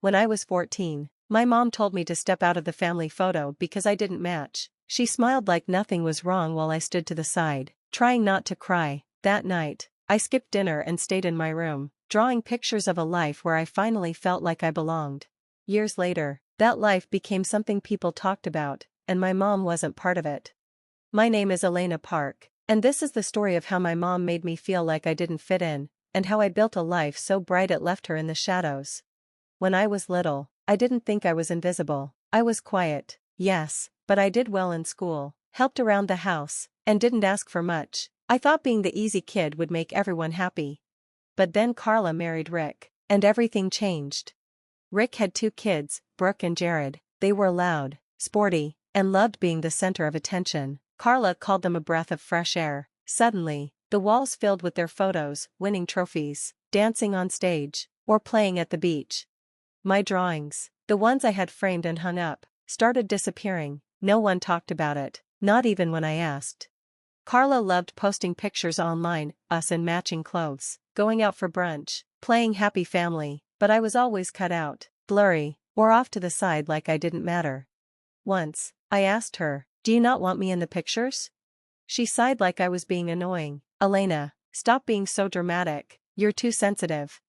When I was 14, my mom told me to step out of the family photo because I didn't match. She smiled like nothing was wrong while I stood to the side, trying not to cry. That night, I skipped dinner and stayed in my room, drawing pictures of a life where I finally felt like I belonged. Years later, that life became something people talked about, and my mom wasn't part of it. My name is Elena Park, and this is the story of how my mom made me feel like I didn't fit in, and how I built a life so bright it left her in the shadows. When I was little, I didn't think I was invisible. I was quiet, yes, but I did well in school, helped around the house, and didn't ask for much. I thought being the easy kid would make everyone happy. But then Carla married Rick, and everything changed. Rick had 2 kids, Brooke and Jared. They were loud, sporty, and loved being the center of attention. Carla called them a breath of fresh air. Suddenly, the walls filled with their photos, winning trophies, dancing on stage, or playing at the beach. My drawings, the ones I had framed and hung up, started disappearing. No one talked about it, not even when I asked. Carla loved posting pictures online, us in matching clothes, going out for brunch, playing happy family, but I was always cut out, blurry, or off to the side like I didn't matter. Once, I asked her, "Do you not want me in the pictures?" She sighed like I was being annoying. "Elena, stop being so dramatic, you're too sensitive."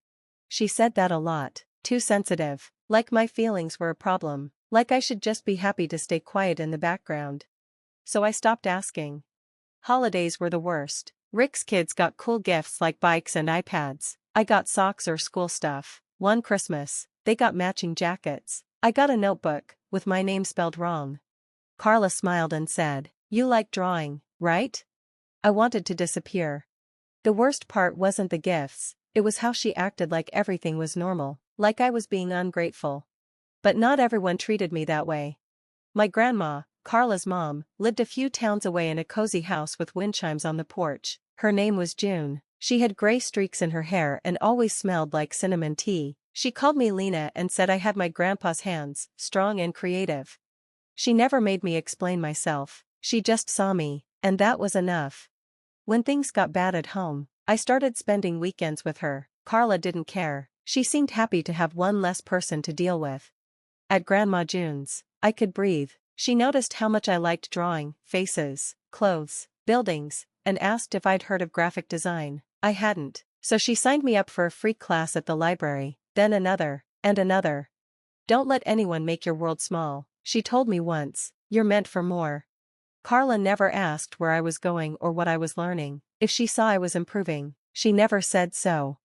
She said that a lot, too sensitive, like my feelings were a problem, like I should just be happy to stay quiet in the background. So I stopped asking. Holidays were the worst. Rick's kids got cool gifts like bikes and iPads. I got socks or school stuff. One Christmas, they got matching jackets. I got a notebook, with my name spelled wrong. Carla smiled and said, "You like drawing, right?" I wanted to disappear. The worst part wasn't the gifts, it was how she acted like everything was normal, like I was being ungrateful. But not everyone treated me that way. My grandma, Carla's mom, lived a few towns away in a cozy house with wind chimes on the porch. Her name was June. She had gray streaks in her hair and always smelled like cinnamon tea. She called me Lena and said I had my grandpa's hands, strong and creative. She never made me explain myself, she just saw me, and that was enough. When things got bad at home, I started spending weekends with her. Carla didn't care, she seemed happy to have one less person to deal with. At Grandma June's, I could breathe. She noticed how much I liked drawing, faces, clothes, buildings, and asked if I'd heard of graphic design. I hadn't, so she signed me up for a free class at the library, then another, and another. "Don't let anyone make your world small," she told me once, "you're meant for more." Carla never asked where I was going or what I was learning. If she saw I was improving, she never said so.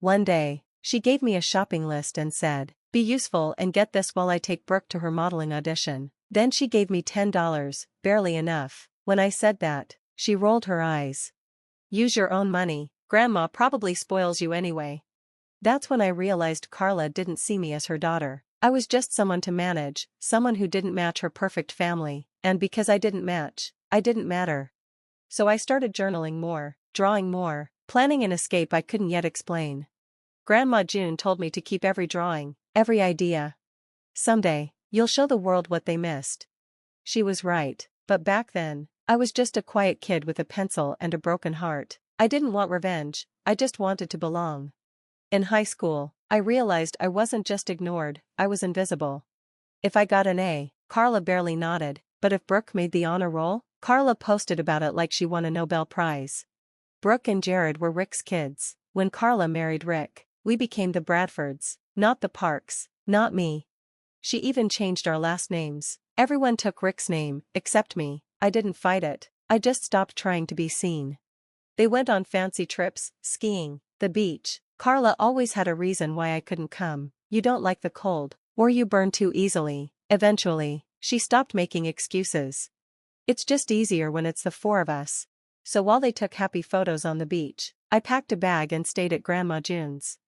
One day, she gave me a shopping list and said, "Be useful and get this while I take Brooke to her modeling audition." Then she gave me $10, barely enough. When I said that, she rolled her eyes. "Use your own money, Grandma probably spoils you anyway." That's when I realized Carla didn't see me as her daughter. I was just someone to manage, someone who didn't match her perfect family, and because I didn't match, I didn't matter. So I started journaling more, drawing more, planning an escape I couldn't yet explain. Grandma June told me to keep every drawing, every idea. "Someday, you'll show the world what they missed." She was right, but back then, I was just a quiet kid with a pencil and a broken heart. I didn't want revenge, I just wanted to belong. In high school, I realized I wasn't just ignored, I was invisible. If I got an A, Carla barely nodded, but if Brooke made the honor roll, Carla posted about it like she won a Nobel Prize. Brooke and Jared were Rick's kids. When Carla married Rick, we became the Bradfords, not the Parks, not me. She even changed our last names. Everyone took Rick's name, except me. I didn't fight it, I just stopped trying to be seen. They went on fancy trips, skiing, the beach. Carla always had a reason why I couldn't come. "You don't like the cold, or you burn too easily." Eventually, she stopped making excuses. "It's just easier when it's the 4 of us." So while they took happy photos on the beach, I packed a bag and stayed at Grandma June's.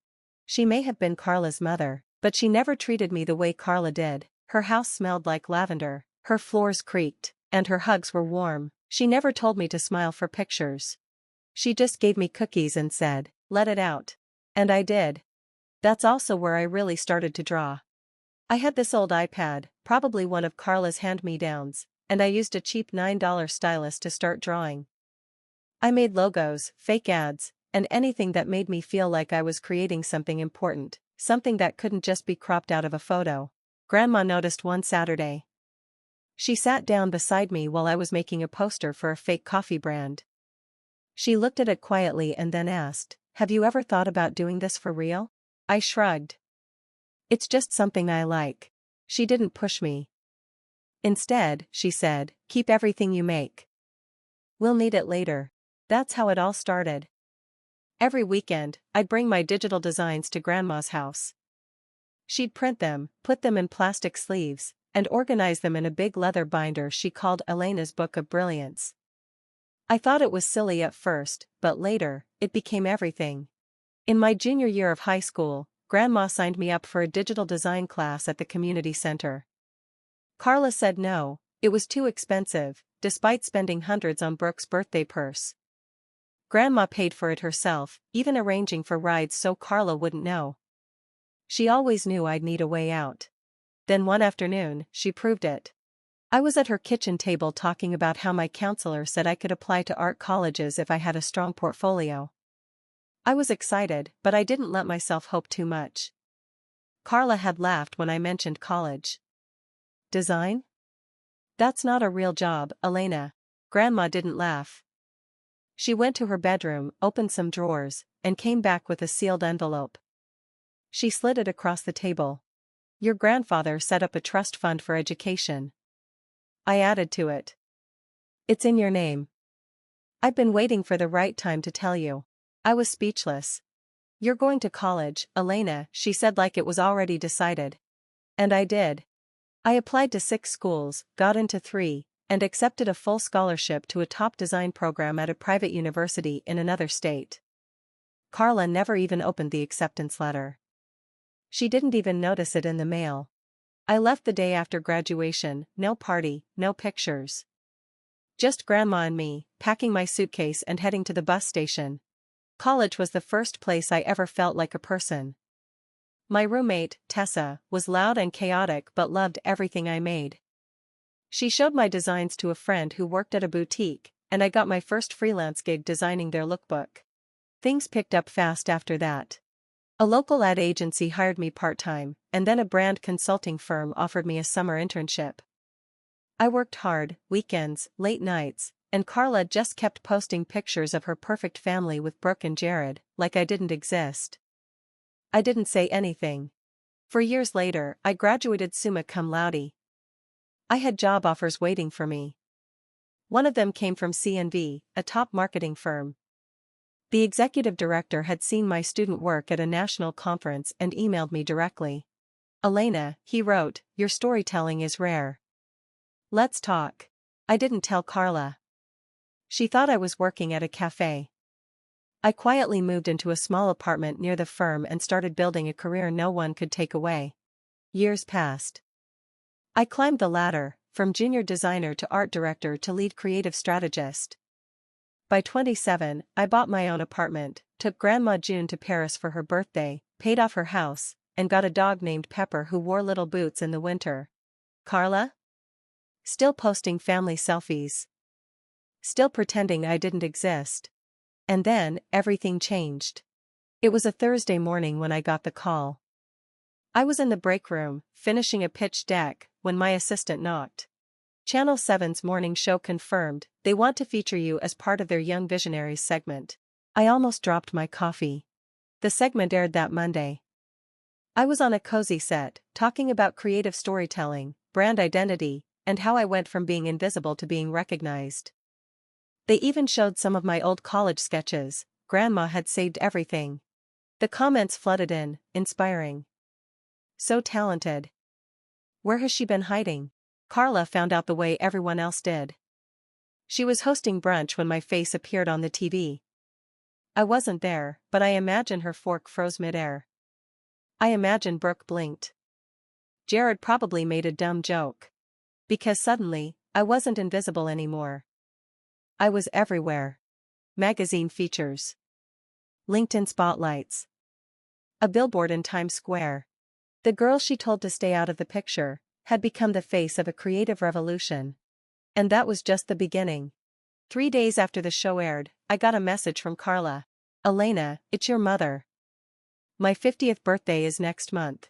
She may have been Carla's mother, but she never treated me the way Carla did. Her house smelled like lavender, her floors creaked, and her hugs were warm. She never told me to smile for pictures. She just gave me cookies and said, "Let it out." And I did. That's also where I really started to draw. I had this old iPad, probably one of Carla's hand-me-downs, and I used a cheap $9 stylus to start drawing. I made logos, fake ads, and anything that made me feel like I was creating something important. something that couldn't just be cropped out of a photo. Grandma noticed one Saturday. She sat down beside me while I was making a poster for a fake coffee brand. She looked at it quietly and then asked, "Have you ever thought about doing this for real?" I shrugged. "It's just something I like." She didn't push me. Instead, she said, "Keep everything you make. We'll need it later." That's how it all started. Every weekend, I'd bring my digital designs to Grandma's house. She'd print them, put them in plastic sleeves, and organize them in a big leather binder she called Elena's Book of Brilliance. I thought it was silly at first, but later, it became everything. In my junior year of high school, Grandma signed me up for a digital design class at the community center. Carla said no, it was too expensive, despite spending hundreds on Brooke's birthday purse. Grandma paid for it herself, even arranging for rides so Carla wouldn't know. She always knew I'd need a way out. Then one afternoon, she proved it. I was at her kitchen table talking about how my counselor said I could apply to art colleges if I had a strong portfolio. I was excited, but I didn't let myself hope too much. Carla had laughed when I mentioned college. "Design? That's not a real job, Elena." Grandma didn't laugh. She went to her bedroom, opened some drawers, and came back with a sealed envelope. She slid it across the table. "Your grandfather set up a trust fund for education." I added to it. "It's in your name." "I've been waiting for the right time to tell you." I was speechless. "You're going to college, Elena," she said like it was already decided. And I did. I applied to 6 schools, got into 3, and accepted a full scholarship to a top design program at a private university in another state. Carla never even opened the acceptance letter. She didn't even notice it in the mail. I left the day after graduation, no party, no pictures. Just Grandma and me, packing my suitcase and heading to the bus station. College was the first place I ever felt like a person. My roommate, Tessa, was loud and chaotic but loved everything I made. She showed my designs to a friend who worked at a boutique, and I got my first freelance gig designing their lookbook. Things picked up fast after that. A local ad agency hired me part-time, and then a brand consulting firm offered me a summer internship. I worked hard, weekends, late nights, and Carla just kept posting pictures of her perfect family with Brooke and Jared, like I didn't exist. I didn't say anything. For years later, I graduated summa cum laude. I had job offers waiting for me. One of them came from C&V, a top marketing firm. The executive director had seen my student work at a national conference and emailed me directly. "Elena," he wrote, "your storytelling is rare. Let's talk." I didn't tell Carla. She thought I was working at a cafe. I quietly moved into a small apartment near the firm and started building a career no one could take away. Years passed. I climbed the ladder, from junior designer to art director to lead creative strategist. By 27, I bought my own apartment, took Grandma June to Paris for her birthday, paid off her house, and got a dog named Pepper who wore little boots in the winter. Carla? Still posting family selfies. Still pretending I didn't exist. And then, everything changed. It was a Thursday morning when I got the call. I was in the break room, finishing a pitch deck, when my assistant knocked. Channel 7's morning show confirmed, they want to feature you as part of their Young Visionaries segment. I almost dropped my coffee. The segment aired that Monday. I was on a cozy set, talking about creative storytelling, brand identity, and how I went from being invisible to being recognized. They even showed some of my old college sketches. Grandma had saved everything. The comments flooded in, inspiring. So talented. Where has she been hiding? Carla found out the way everyone else did. She was hosting brunch when my face appeared on the TV. I wasn't there, but I imagine her fork froze midair. I imagine Brooke blinked. Jared probably made a dumb joke. Because suddenly, I wasn't invisible anymore. I was everywhere. Magazine features. LinkedIn spotlights. A billboard in Times Square. The girl she told to stay out of the picture had become the face of a creative revolution. And that was just the beginning. 3 days after the show aired, I got a message from Carla. "Elena, it's your mother." My 50th birthday is next month.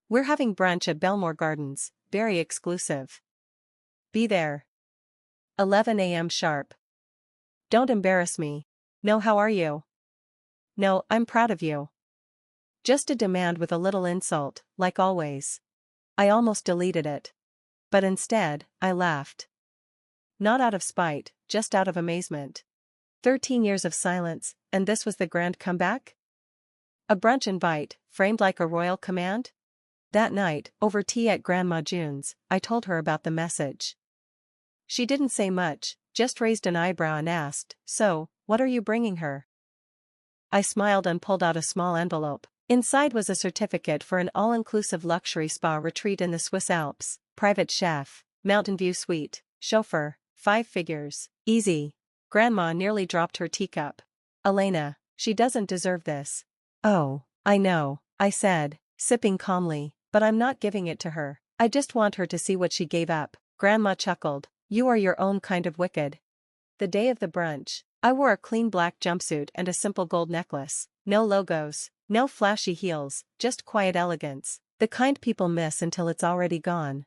We're having brunch at Belmore Gardens, very exclusive. Be there. 11 a.m. sharp. Don't embarrass me. No, how are you? No, I'm proud of you. Just a demand with a little insult, like always. I almost deleted it. But instead, I laughed. Not out of spite, just out of amazement. 13 years of silence, and this was the grand comeback? A brunch invite, framed like a royal command? That night, over tea at Grandma June's, I told her about the message. She didn't say much, just raised an eyebrow and asked, "So, what are you bringing her?" I smiled and pulled out a small envelope. Inside was a certificate for an all-inclusive luxury spa retreat in the Swiss Alps, private chef, mountain view suite, chauffeur, 5 figures, easy. Grandma nearly dropped her teacup. Elena, she doesn't deserve this. Oh, I know, I said, sipping calmly, but I'm not giving it to her. I just want her to see what she gave up. Grandma chuckled. You are your own kind of wicked. The day of the brunch, I wore a clean black jumpsuit and a simple gold necklace. No logos, no flashy heels, just quiet elegance, the kind people miss until it's already gone.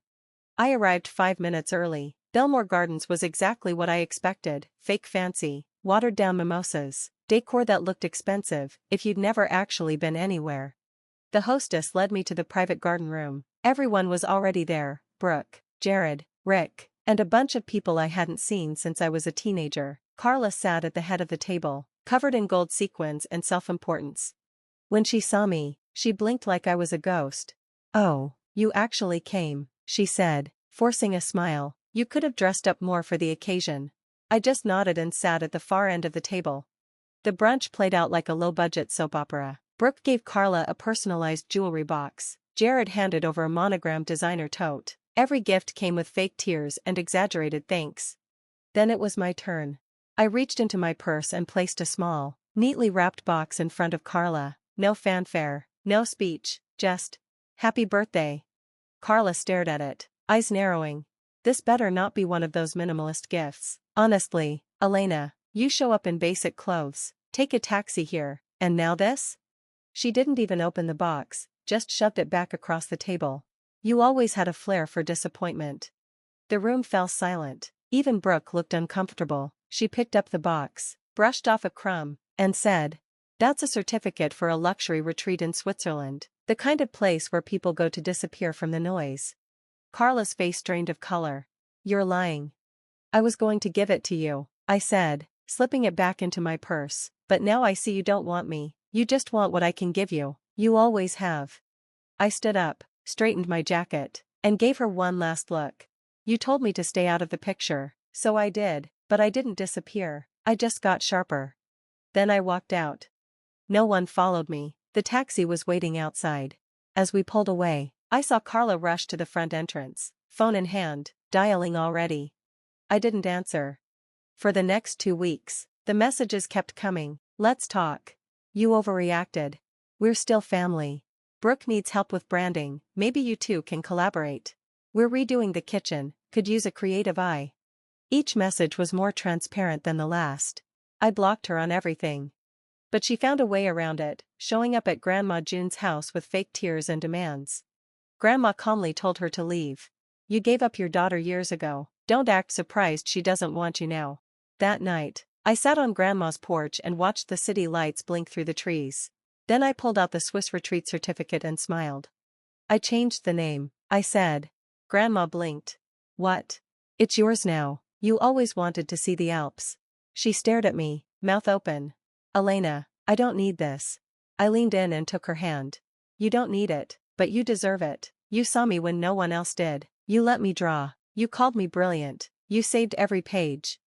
I arrived 5 minutes early. Belmore Gardens was exactly what I expected, fake fancy, watered-down mimosas, decor that looked expensive if you'd never actually been anywhere. The hostess led me to the private garden room. Everyone was already there, Brooke, Jared, Rick, and a bunch of people I hadn't seen since I was a teenager. Carla sat at the head of the table, covered in gold sequins and self-importance. When she saw me, she blinked like I was a ghost. "Oh, you actually came," she said, forcing a smile. "You could have dressed up more for the occasion." I just nodded and sat at the far end of the table. The brunch played out like a low-budget soap opera. Brooke gave Carla a personalized jewelry box. Jared handed over a monogrammed designer tote. Every gift came with fake tears and exaggerated thanks. Then it was my turn. I reached into my purse and placed a small, neatly wrapped box in front of Carla. No fanfare, no speech, just, "Happy birthday." Carla stared at it, eyes narrowing. This better not be one of those minimalist gifts. Honestly, Elena, you show up in basic clothes, take a taxi here, and now this? She didn't even open the box, just shoved it back across the table. You always had a flair for disappointment. The room fell silent. Even Brooke looked uncomfortable. She picked up the box, brushed off a crumb, and said, "That's a certificate for a luxury retreat in Switzerland, the kind of place where people go to disappear from the noise." Carla's face drained of color. "You're lying." "I was going to give it to you," I said, slipping it back into my purse, "but now I see you don't want me, you just want what I can give you. You always have." I stood up, straightened my jacket, and gave her one last look. "You told me to stay out of the picture, so I did, but I didn't disappear, I just got sharper." Then I walked out. No one followed me. The taxi was waiting outside. As we pulled away, I saw Carla rush to the front entrance, phone in hand, dialing already. I didn't answer. For the next 2 weeks, the messages kept coming. "Let's talk. You overreacted. We're still family. Brooke needs help with branding, maybe you two can collaborate. We're redoing the kitchen, could use a creative eye." Each message was more transparent than the last. I blocked her on everything. But she found a way around it, showing up at Grandma June's house with fake tears and demands. Grandma calmly told her to leave. "You gave up your daughter years ago, don't act surprised she doesn't want you now." That night, I sat on Grandma's porch and watched the city lights blink through the trees. Then I pulled out the Swiss retreat certificate and smiled. "I changed the name," I said. Grandma blinked. "What?" "It's yours now, you always wanted to see the Alps." She stared at me, mouth open. "Elena, I don't need this." I leaned in and took her hand. "You don't need it, but you deserve it. You saw me when no one else did. You let me draw. You called me brilliant. You saved every page."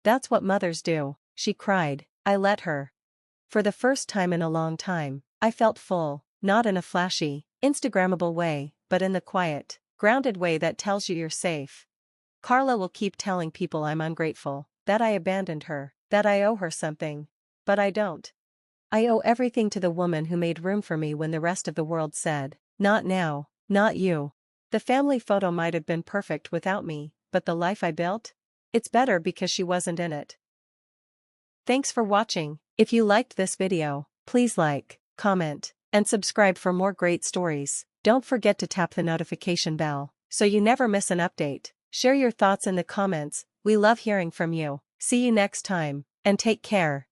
"That's what mothers do," she cried. I let her. For the first time in a long time, I felt full, not in a flashy, Instagrammable way, but in the quiet, grounded way that tells you you're safe. Carla will keep telling people I'm ungrateful, that I abandoned her, that I owe her something. But I don't. I owe everything to the woman who made room for me when the rest of the world said, "Not now, not you." The family photo might have been perfect without me, but the life I built? It's better because she wasn't in it. Thanks for watching. If you liked this video, please like, comment, and subscribe for more great stories. Don't forget to tap the notification bell so you never miss an update. Share your thoughts in the comments, we love hearing from you. See you next time, and take care.